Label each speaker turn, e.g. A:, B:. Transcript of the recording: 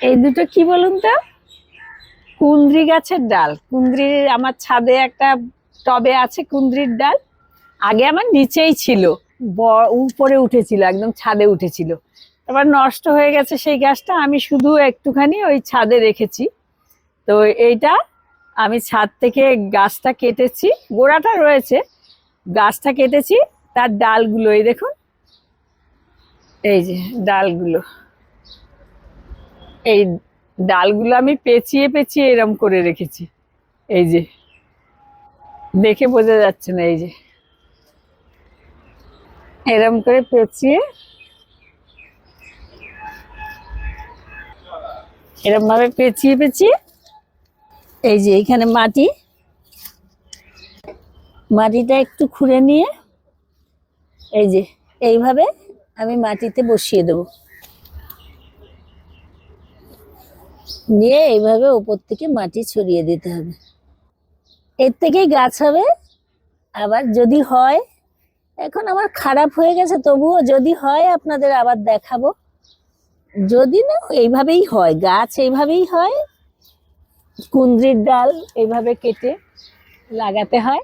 A: এই দুটো কি বলুন তো? কুন্দ্রি গাছের ডাল। কুন্দ্রির আমার ছাদে একটা টবে আছে কুন্দ্রির ডাল। আগে আমার নিচেই ছিল, উপরে উঠেছিল, একদম ছাদে উঠেছিল। এবার নষ্ট হয়ে গেছে সেই গাছটা, আমি শুধু একটুখানি ওই ছাদে রেখেছি। তো এইটা আমি ছাদ থেকে গাছটা কেটেছি, গোড়াটা রয়েছে, গাছটা কেটেছি, তার ডালগুলো এই দেখুন, এই যে ডালগুলো, এই ডালগুলো আমি পেঁচিয়ে পেঁচিয়ে এরম করে রেখেছি। এই যে দেখে বোঝা যাচ্ছে না, এই যে এরম করে পেঁচিয়ে, এরম ভাবে পেঁচিয়ে পেঁচিয়ে, এই যে এইখানে মাটিটা একটু খুঁড়ে নিয়ে, এই যে এইভাবে আমি মাটিতে বসিয়ে দেব, নিয়ে এইভাবে উপর থেকে মাটি ছড়িয়ে দিতে হবে। এর থেকেই গাছ হবে। আবার যদি হয়, এখন আমার খারাপ হয়ে গেছে, তবুও যদি হয় আপনাদের আবার দেখাবো। যদি না, এইভাবেই হয়, গাছ এইভাবেই হয়। কুন্দ্রির ডাল এইভাবে কেটে লাগাতে হয়।